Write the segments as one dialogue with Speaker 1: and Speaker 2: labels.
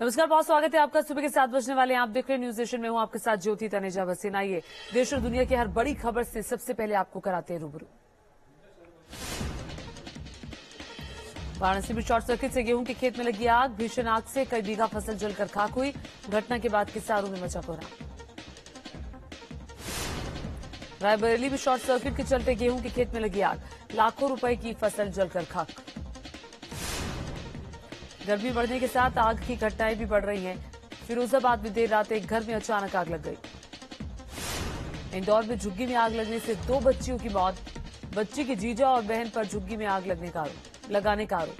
Speaker 1: नमस्कार, बहुत स्वागत है आपका। सुबह के 7 बजने वाले हैं। आप देख रहे हैं न्यूज नेशन में हूं आपके साथ ज्योति तनेजा भसीन। आइए देश और दुनिया की हर बड़ी खबर से सबसे पहले आपको कराते हैं रूबरू। वाराणसी में शॉर्ट सर्किट से गेहूं के खेत में लगी आग। भीषण आग से कई बीघा फसल जलकर खाक हुई। घटना के बाद किसानों में मचा कोहराम। रायबरेली में शॉर्ट सर्किट के चलते गेहूं के खेत में लगी आग। लाखों रुपए की फसल जलकर खाक। गर्मी बढ़ने के साथ आग की घटनाएं भी बढ़ रही हैं। फिरोजाबाद में देर रात एक घर में अचानक आग लग गई। इंदौर में झुग्गी में आग लगने से 2 बच्चियों की मौत। बच्ची की जीजा और बहन पर झुग्गी में आग लगाने का आरोप।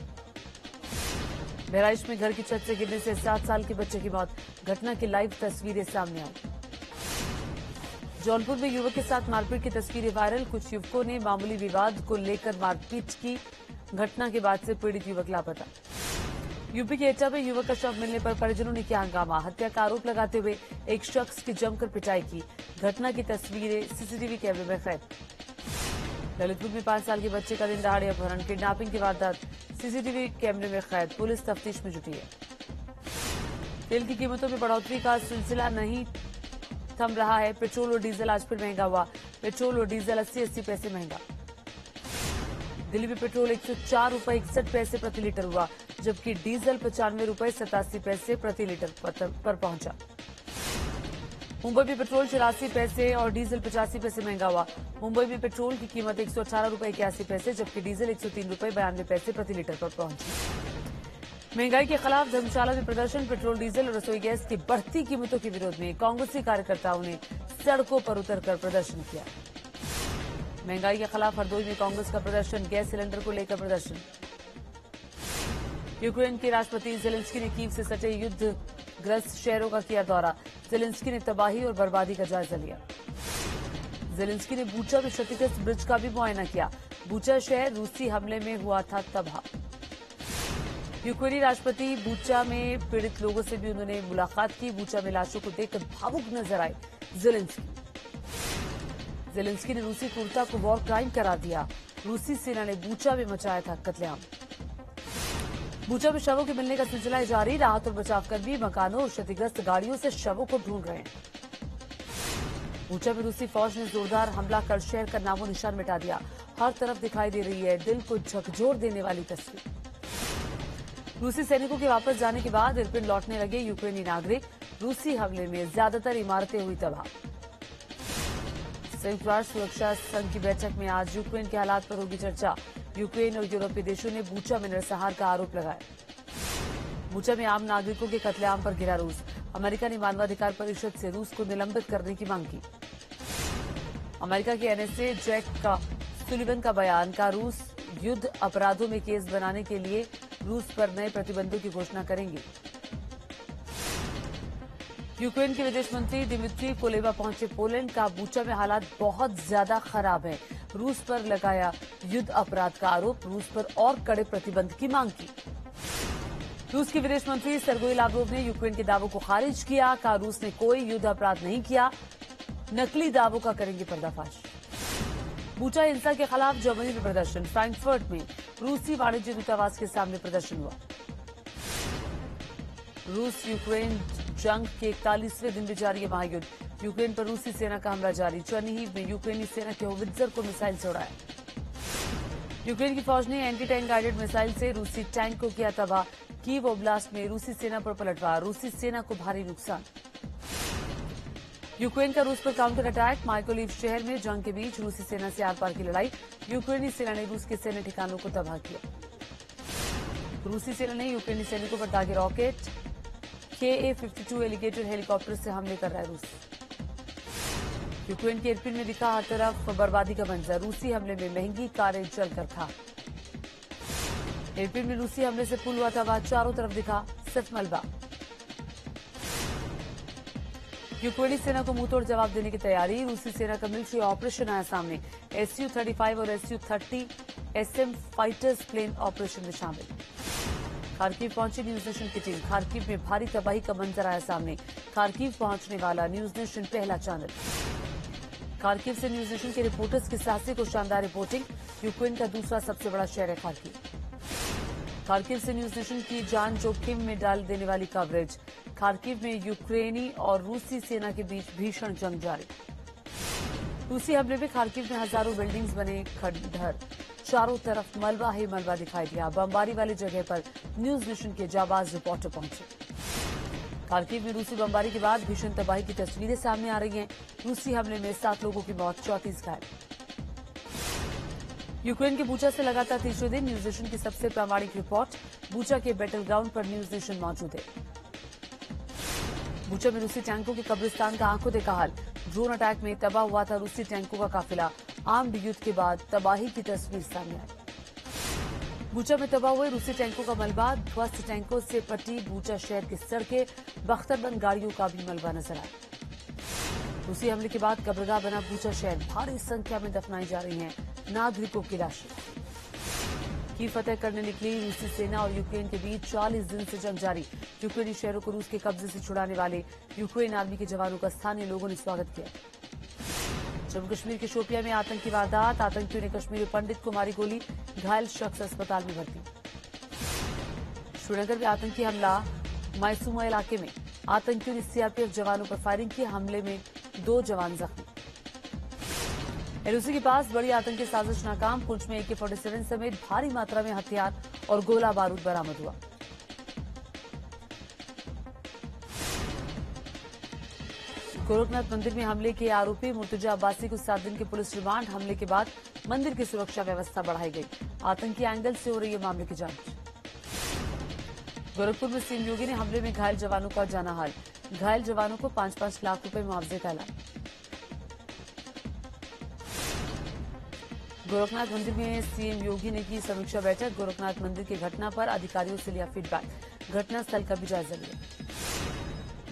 Speaker 1: बहराइच में घर की छत से गिरने से 7 साल के बच्चे की मौत। घटना की लाइव तस्वीरें सामने आई। जौनपुर में युवक के साथ मारपीट की तस्वीरें वायरल। कुछ युवकों ने मामूली विवाद को लेकर मारपीट की। घटना के बाद से पीड़ित युवक लापता। यूपी के एटा में युवक का शव मिलने पर परिजनों ने किया हंगामा। हत्या का आरोप लगाते हुए एक शख्स की जमकर पिटाई की। घटना की तस्वीरें सीसीटीवी कैमरे में कैद। ललितपुर में 5 साल के बच्चे का दिन दहाड़े अपहरण। किडनैपिंग की वारदात सीसीटीवी कैमरे में कैद। पुलिस तफ्तीश में जुटी है। तेल की कीमतों में बढ़ोतरी का सिलसिला नहीं थम रहा है। पेट्रोल और डीजल आज फिर महंगा हुआ। पेट्रोल और डीजल 80 पैसे महंगा। दिल्ली में पेट्रोल 104 रुपए 61 पैसे प्रति लीटर हुआ, जबकि डीजल 95 रुपए 87 पैसे प्रति लीटर पर पहुंचा। मुंबई में पेट्रोल 84 पैसे और डीजल 85 पैसे महंगा हुआ। मुंबई में पेट्रोल की कीमत 118 रुपए 81 पैसे, जबकि डीजल 103 रुपए 92 पैसे प्रति लीटर पर पहुंची। महंगाई के खिलाफ धर्मशाला में प्रदर्शन। पेट्रोल, डीजल और रसोई गैस की बढ़ती कीमतों के विरोध में कांग्रेसी कार्यकर्ताओं ने सड़कों पर उतरकर प्रदर्शन किया। महंगाई के खिलाफ हरदोई में कांग्रेस का प्रदर्शन। गैस सिलेंडर को लेकर प्रदर्शन। यूक्रेन के राष्ट्रपति जेलेंस्की ने कीव से सटे युद्धग्रस्त शहरों का किया दौरा। जेलेंस्की ने तबाही और बर्बादी का जायजा लिया। जेलेंस्की ने बूचा में क्षतिग्रस्त ब्रिज का भी मुआयना किया। बूचा शहर रूसी हमले में हुआ था तबाह। यूक्रेनी राष्ट्रपति बूचा में पीड़ित लोगों से भी उन्होंने मुलाकात की। बूचा में लाशों को देखकर भावुक नजर आए जेलेंस्की ने रूसी क्रूरता को वॉर क्राइम करार दिया। रूसी सेना ने बूचा में मचाया था कत्लेआम। बूचा में शवों के मिलने का सिलसिला जारी। राहत और बचावकर्मी मकानों और क्षतिग्रस्त गाड़ियों से शवों को ढूंढ रहे हैं। बूचा में रूसी फौज ने जोरदार हमला कर शहर का नामो निशान मिटा दिया। हर तरफ दिखाई दे रही है दिल को झकझोर देने वाली तस्वीर। रूसी सैनिकों के वापस जाने के बाद इरपिन लौटने लगे यूक्रेनी नागरिक। रूसी हमले में ज्यादातर इमारतें हुई तबाह। संयुक्त राष्ट्र सुरक्षा संघ की बैठक में आज यूक्रेन के हालात पर होगी चर्चा। यूक्रेन और यूरोपीय देशों ने बूचा में नरसंहार का आरोप लगाया। बूचा में आम नागरिकों के कत्लेआम पर घिरा रूस। अमेरिका ने मानवाधिकार परिषद से रूस को निलंबित करने की मांग की। अमेरिका के एनएसए जैक सुलिवन का बयान का रूस युद्ध अपराधों में केस बनाने के लिए रूस पर नए प्रतिबंधों की घोषणा करेंगे। यूक्रेन के विदेश मंत्री दिमित्री कुलेबा पहुंचे पोलैंड। का बूचा में हालात बहुत ज्यादा खराब है। रूस पर लगाया युद्ध अपराध का आरोप। रूस पर और कड़े प्रतिबंध की मांग की। रूस के विदेश मंत्री सर्गेई लावरोव ने यूक्रेन के दावों को खारिज किया। कहा रूस ने कोई युद्ध अपराध नहीं किया। नकली दावों का करेंगे पर्दाफाश। बूचा हिंसा के खिलाफ जर्मनी में प्रदर्शन। फ्रैंकफर्ट में रूसी वाणिज्य दूतावास के सामने प्रदर्शन हुआ। रूस यूक्रेन जंग के 41वें दिन भी जारी है महायुद्ध। यूक्रेन पर रूसी सेना का हमला जारी। चर्निहिव में यूक्रेनी सेना के होवित्जर को मिसाइल से उड़ाया। यूक्रेन की फौज ने एंटी टैंक गाइडेड मिसाइल से रूसी टैंक को किया तबाह। कीव ओब्लास्ट में रूसी सेना पर पलटवार। रूसी सेना को भारी नुकसान। यूक्रेन का रूस पर काउंटर अटैक। माइकोलिव शहर में जंग के बीच रूसी सेना से आर पार की लड़ाई। यूक्रेनी सेना ने रूस के सैन्य ठिकानों को तबाह किया। रूसी सेना ने यूक्रेनी सैनिकों पर दागे रॉकेट। KA-52 एलिगेटर हेलीकॉप्टर से हमले कर रहा है रूस। यूक्रेन के इरपिन में दिखा हर तरफ बर्बादी का मंजर। रूसी हमले में महंगी कारें जलकर खाक। इरपिन में रूसी हमले से पुल हुआ था। चारों तरफ दिखा सिर्फ मलबा। यूक्रेनी सेना को मुंहतोड़ जवाब देने की तैयारी। रूसी सेना का मिलिट्री ऑपरेशन आया सामने। SU-35 और SU-30 SM fighters plane operation में शामिल। खार्किव पहुंची न्यूज नेशन की टीम। खार्किव में भारी तबाही का मंजर आया सामने। खार्किव पहुंचने वाला न्यूज नेशन पहला चैनल। खार्किव से न्यूज नेशन के रिपोर्टर्स की साहसिक और शानदार रिपोर्टिंग। यूक्रेन का दूसरा सबसे बड़ा शहर है खार्किव। खार्किव से न्यूज नेशन की जान जोखिम में डाल देने वाली कवरेज। खार्किव में यूक्रेनी और रूसी सेना के बीच भीषण जंग जारी। रूसी हमले में खार्किव में हजारों बिल्डिंग्स बने खंडहर। चारों तरफ मलबा ही मलबा दिखाई दिया। बमबारी वाली जगह पर न्यूज नेशन के जाबाज रिपोर्टर पहुंचे। खार्किव में रूसी बमबारी के बाद भीषण तबाही की तस्वीरें सामने आ रही हैं। रूसी हमले में 7 लोगों की मौत, 34 घायल। यूक्रेन के बूचा से लगातार तीसरे दिन न्यूज नेशन की सबसे प्रामाणिक रिपोर्ट। बूचा के बैटल ग्राउंड पर न्यूज नेशन मौजूद है। बूचा में रूसी टैंकों के कब्रिस्तान का आंखों देखा हाल। ड्रोन अटैक में तबाह हुआ था रूसी टैंकों का काफिला। आर्म्ड युद्ध के बाद तबाही की तस्वीर सामने आई। बूचा में तबाह हुए रूसी टैंकों का मलबा। ध्वस्त टैंकों से पटी बूचा शहर की सड़कें। बख्तरबंद गाड़ियों का भी मलबा नजर आया। रूसी हमले के बाद कब्रगाह बना बूचा शहर। भारी संख्या में दफनाई जा रही हैं नागरिकों की लाशें। की फतह करने निकली रूसी सेना और यूक्रेन के बीच 40 दिन से जंग जारी। यूक्रेनी शहरों को रूस के कब्जे से छुड़ाने वाले यूक्रेन आर्मी के जवानों का स्थानीय लोगों ने स्वागत किया। जम्मू कश्मीर के शोपियां में आतंकी वारदात। आतंकियों ने कश्मीरी पंडित को मारी गोली। घायल शख्स अस्पताल में भर्ती। श्रीनगर में आतंकी हमला। मायसूमा इलाके में आतंकियों ने सीआरपीएफ जवानों पर फायरिंग की। हमले में 2 जवान जख्मी। एलओसी के पास बड़ी आतंकी साजिश नाकाम। पुंछ में AK-47 समेत भारी मात्रा में हथियार और गोला बारूद बरामद हुआ। गोरखनाथ मंदिर में हमले के आरोपी मुर्तजा अब्बासी को 7 दिन के पुलिस रिमांड। हमले के बाद मंदिर की सुरक्षा व्यवस्था बढ़ाई गई। आतंकी एंगल से हो रही है मामले की जांच। गोरखपुर में सीएम योगी ने हमले में घायल जवानों का जाना हाल। घायल जवानों को 5-5 लाख रुपए मुआवजे का ऐलान। गोरखनाथ मंदिर में सीएम योगी ने की समीक्षा बैठक। गोरखनाथ मंदिर की घटना पर अधिकारियों से लिया फीडबैक। घटनास्थल का भी जायजा लिया।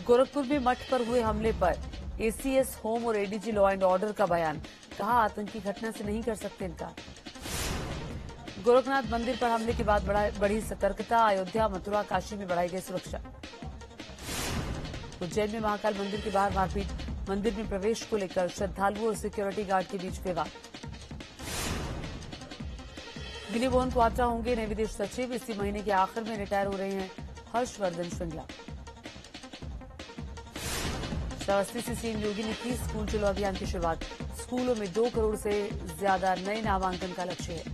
Speaker 1: गोरखपुर में मठ पर हुए हमले पर एसीएस होम और एडीजी लॉ एंड ऑर्डर का बयान। कहा आतंकी घटना से नहीं कर सकते इनकार। गोरखनाथ मंदिर पर हमले के बाद बढ़ी सतर्कता। अयोध्या, मथुरा, काशी में बढ़ाई गई सुरक्षा। उज्जैन में महाकाल मंदिर के बाहर मारपीट। मंदिर में प्रवेश को लेकर श्रद्धालुओं और सिक्योरिटी गार्ड के बीच विवाद। विनय मोहन क्वात्रा होंगे नए विदेश सचिव। इसी महीने के आखिर में रिटायर हो रहे हैं हर्षवर्धन श्रृंगला। श्रावस्ती से सीएम योगी ने की स्कूल चलो अभियान की शुरुआत। स्कूलों में 2 करोड़ से ज्यादा नए नामांकन का लक्ष्य है।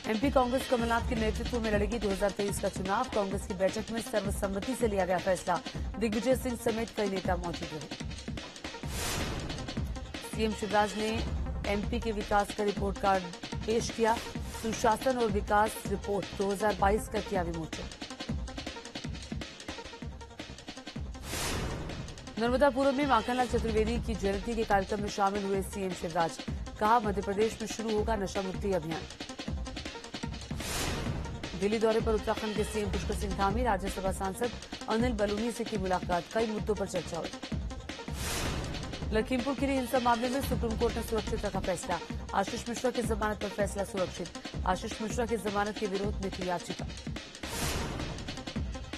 Speaker 1: एमपी कांग्रेस कमलनाथ के नेतृत्व में लड़ेगी 2023 का चुनाव। कांग्रेस की बैठक में सर्वसम्मति से लिया गया फैसला। दिग्विजय सिंह समेत कई नेता मौजूद रहे। सीएम शिवराज ने एमपी के विकास का रिपोर्ट कार्ड पेश किया। सुशासन और विकास रिपोर्ट 2022 का किया विमोचन। नर्मदापुरम में माखनलाल चतुर्वेदी की जयंती के कार्यक्रम में शामिल हुए सीएम शिवराज। कहा मध्य प्रदेश में शुरू होगा नशा मुक्ति अभियान। दिल्ली दौरे पर उत्तराखंड के सीएम पुष्कर सिंह धामी। राज्यसभा सांसद अनिल बलूनी से की मुलाकात। कई मुद्दों पर चर्चा हुई। लखीमपुर खीरी हिंसा मामले में सुप्रीम कोर्ट ने सुरक्षित रखा फैसला। आशीष मिश्रा की जमानत पर फैसला सुरक्षित। आशीष मिश्रा की जमानत के विरोध में थी याचिका।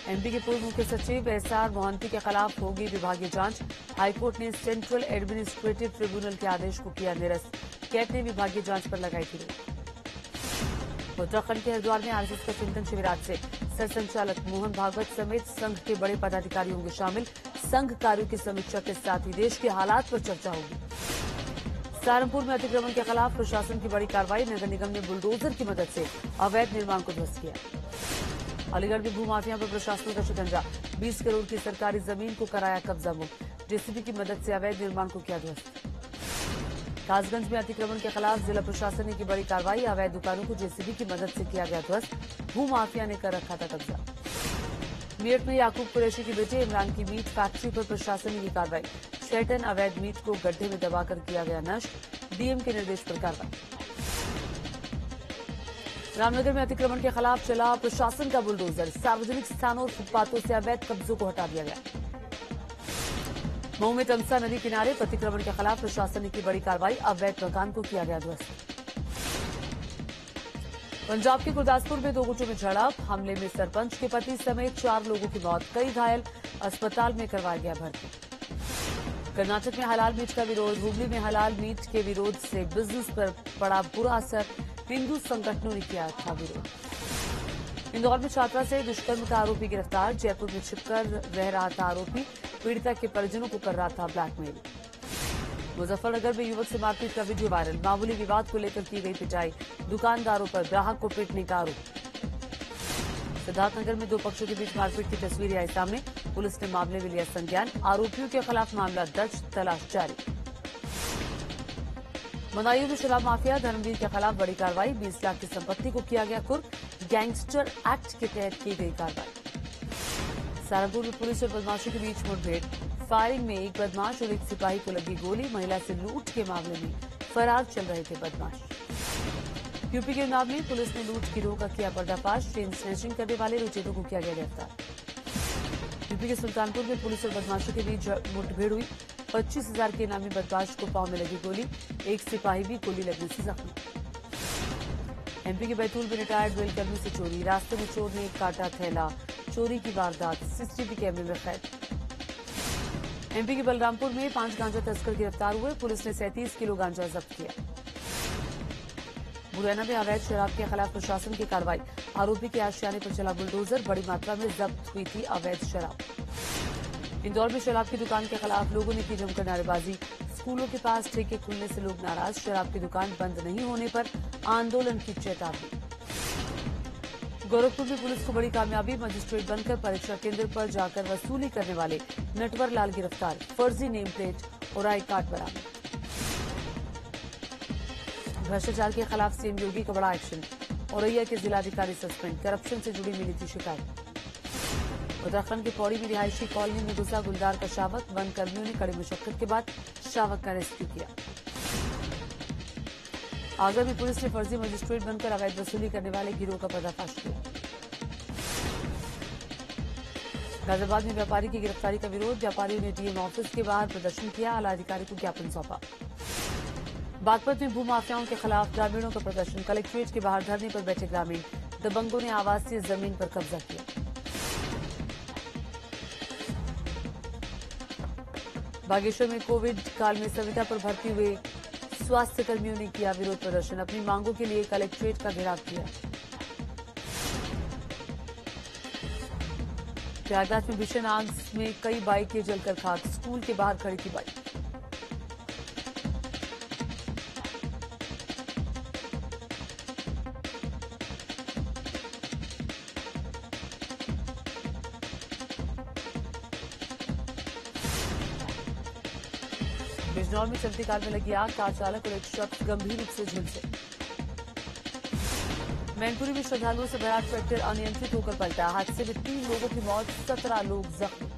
Speaker 1: एमपी के पूर्व मुख्य सचिव एसआर मोहंती के खिलाफ होगी विभागीय जांच। हाईकोर्ट ने सेंट्रल एडमिनिस्ट्रेटिव ट्रिब्यूनल के आदेश को किया निरस्त। कैट ने विभागीय जांच पर लगाई थी रोक। उत्तराखंड के हरिद्वार में आरएसएस का चिंतन शिविर आज से। सरसंचालक मोहन भागवत समेत संघ के बड़े पदाधिकारी होंगे शामिल। संघ कार्यों की समीक्षा के साथ ही देश के हालात पर चर्चा होगी। सहारनपुर में अतिक्रमण के खिलाफ प्रशासन की बड़ी कार्रवाई। नगर निगम ने बुलडोजर की मदद से अवैध निर्माण को ध्वस्त किया। अलीगढ़ में भूमाफिया पर प्रशासन का शिकंजा। 20 करोड़ की सरकारी जमीन को कराया कब्जा मुक्त। जेसीबी की मदद से अवैध निर्माण को किया ध्वस्त। कासगंज में अतिक्रमण के खिलाफ जिला प्रशासन ने की बड़ी कार्रवाई। अवैध दुकानों को जेसीबी की मदद से किया गया ध्वस्त। भूमाफिया ने कर रखा था कब्जा। मेरठ में याकूब कुरैशी के बेटे इमरान की मीट फैक्ट्री पर प्रशासन ने की कार्रवाई। 6 टन अवैध मीट को गड्ढे में दबाकर किया गया नष्ट। डीएम के निर्देश पर कार्रवाई। रामनगर में अतिक्रमण के खिलाफ चला प्रशासन का बुलडोजर। सार्वजनिक स्थानों और फुटपाथों से अवैध कब्जों को हटा दिया गया। मऊ में तमसा नदी किनारे अतिक्रमण के खिलाफ प्रशासन ने की बड़ी कार्रवाई। अवैध मकान को किया गया ध्वस्त। पंजाब के गुरदासपुर में 2 गुटों में झड़प। हमले में सरपंच के पति समेत 4 लोगों की मौत। कई घायल। अस्पताल में करवाया गया भर्ती। कर्नाटक में हलाल मीट का विरोध। हुबली में हलाल मीट के विरोध से बिजनेस पर पड़ा बुरा असर। हिंदू संगठनों ने किया था विरोध। इंदौर में छात्रा से दुष्कर्म का आरोपी गिरफ्तार। जयपुर में छिपकर रह रहा था आरोपी, पीड़िता के परिजनों को कर रहा था ब्लैकमेल। मुजफ्फरनगर में युवक से मारपीट का वीडियो वायरल। मामूली विवाद को लेकर की गई पिटाई। दुकानदारों पर ग्राहक को पीटने का आरोप। सिद्धार्थनगर में दो पक्षों के बीच मारपीट की तस्वीरें आई सामने। पुलिस ने मामले में लिया संज्ञान। आरोपियों के खिलाफ मामला दर्ज, तलाश जारी। बदायूं में शराब माफिया धर्मवीर के खिलाफ बड़ी कार्रवाई। 20 लाख की संपत्ति को किया गया कुर्क। गैंगस्टर एक्ट के तहत की गई कार्रवाई। सहारनपुर में पुलिस और बदमाशों के बीच मुठभेड़। फायरिंग में एक बदमाश और एक सिपाही को लगी गोली। महिला से लूट के मामले में फरार चल रहे थे बदमाश। यूपी के उन्नाव में पुलिस ने लूट गिरोह का किया पर्दाफाश। चेन स्नैचिंग करने वाले लुटेरों को किया गया गिरफ्तार। यूपी के सुल्तानपुर में पुलिस और बदमाशों के बीच मुठभेड़ हुई। 25,000 के इनामी बदमाश को पांव में लगी गोली। एक सिपाही भी गोली लगने से जख्मी। एमपी के बैतूल में रिटायर्ड रेलकर्मी से चोरी। रास्ते में चोर ने काटा थैला। चोरी की वारदात सीसीटीवी कैमरे में कैद। एमपी के बलरामपुर में 5 गांजा तस्कर गिरफ्तार हुए। पुलिस ने 37 किलो गांजा जब्त किया। मुरैना में अवैध शराब के खिलाफ प्रशासन की कार्रवाई। आरोपी के आशियाने पर चला बुलडोजर। बड़ी मात्रा में जब्त हुई थी अवैध शराब। इंदौर में शराब की दुकान के खिलाफ लोगों ने की जमकर नारेबाजी। स्कूलों के पास ठेके खुलने से लोग नाराज। शराब की दुकान बंद नहीं होने पर आंदोलन की चेतावनी। गोरखपुर में पुलिस को बड़ी कामयाबी। मजिस्ट्रेट बनकर परीक्षा केंद्र पर जाकर वसूली करने वाले नटवर लाल गिरफ्तार। फर्जी नेम प्लेट और आई कार्ड बरामद। भ्रष्टाचार के खिलाफ सीएम योगी का बड़ा एक्शन। औरैया के जिलाधिकारी सस्पेंड। करप्शन से जुड़ी मिली थी शिकायत। उत्तराखंड के पौड़ी में रिहायशी कॉलोनी में घुसा गुलदार का शावक। वन कर्मियों ने कड़ी मशक्कत के बाद शावक का रेस्क्यू किया। आगरा में पुलिस ने फर्जी मजिस्ट्रेट बनकर अवैध वसूली करने वाले गिरोह का पर्दाफाश किया। गाजियाबाद में व्यापारी की गिरफ्तारी का विरोध। व्यापारियों ने डीएम ऑफिस के बाहर प्रदर्शन किया। आलाधिकारी को ज्ञापन सौंपा। बागपत में भूमाफियाओं के खिलाफ ग्रामीणों का प्रदर्शन। कलेक्ट्रेट के बाहर धरने पर बैठे ग्रामीण। दबंगों ने आवासीय जमीन पर कब्जा किया। बागेश्वर में कोविड काल में संविदा पर भर्ती हुए स्वास्थ्य कर्मियों ने किया विरोध प्रदर्शन। अपनी मांगों के लिए कलेक्ट्रेट का घेराव किया। प्रयागराज में भीषण आग में कई बाइकें जलकर खाक। स्कूल के बाहर खड़ी थी बाइक। बिजनौर में चलती कार में लगी आग। कार चालक और एक शख्स गंभीर रूप से झुलसे। मैनपुरी में श्रद्धालुओं से भरा ट्रैक्टर अनियंत्रित होकर पलटा। हादसे में 3 लोगों की मौत, 17 लोग जख्मी।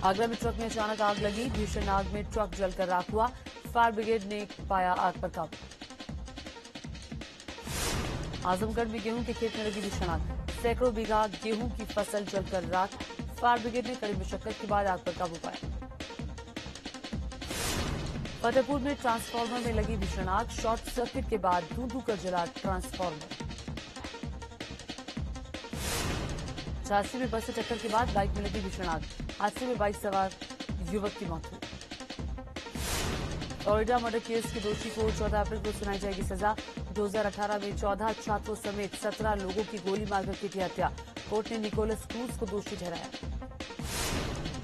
Speaker 1: आगरा में ट्रक में अचानक आग लगी। भीषण आग में ट्रक जलकर राख हुआ। फायर ब्रिगेड ने पाया आग पर काबू। आजमगढ़ में गेहूं के खेत में लगी भीषण आग। सैकड़ों बीघा गेहूं की फसल जलकर राख। फायर ब्रिगेड ने कड़ी मशक्कत के बाद आग पर काबू पाया। फतेहपुर में ट्रांसफार्मर में लगी भीषण आग। शॉर्ट सर्किट के बाद धू कर जला ट्रांसफार्मर। झांसी में बस से टक्कर के बाद बाइक में लगी भीषण आग। हादसे में बाइक सवार युवक की मौत हुई। फ्लोरिडा मर्डर केस के दोषी को 14 अप्रैल को सुनाई जाएगी सजा। 2018 में 14 छात्रों समेत 17 लोगों की गोली मारकर की थी हत्या। कोर्ट ने निकोलस क्रूज को दोषी ठहराया।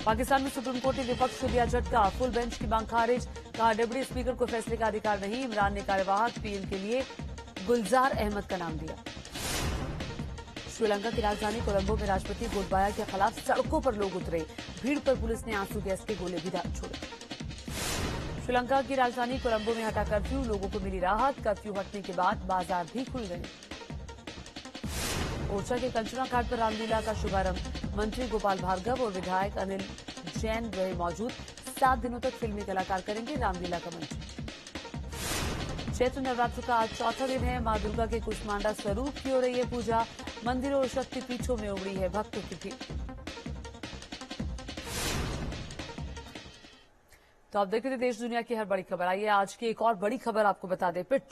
Speaker 1: पाकिस्तान में सुप्रीम कोर्ट ने विपक्ष को दिया झटका। फुल बेंच की मांग खारिज। कहा डिप्टी स्पीकर को फैसले का अधिकार नहीं। इमरान ने कार्यवाहक पीएम के लिए गुलजार अहमद का नाम दिया। श्रीलंका की राजधानी कोलंबो में राष्ट्रपति गोटबाया के खिलाफ सड़कों पर लोग उतरे। भीड़ पर पुलिस ने आंसू गैस के गोले भी छोड़े। श्रीलंका की राजधानी कोलंबो में हटा कर्फ्यू। लोगों को मिली राहत। कर्फ्यू हटने के बाद बाजार भी खुल गए। ओरछा के कंचना घाट पर रामलीला का शुभारंभ। मंत्री गोपाल भार्गव और विधायक अनिल जैन रहे मौजूद। 7 दिनों तक फिल्मी कलाकार करेंगे रामलीला का मंच। चैत्र नवरात्र का आज चौथा दिन है। मां दुर्गा के कुष्मांडा स्वरूप की हो रही है पूजा। मंदिरों और शक्तिपीठों में उमड़ी है भक्तों की भीड़। तो आप देख रहे थे देश दुनिया की हर बड़ी खबर। आइए आज की एक और बड़ी खबर आपको बता दें।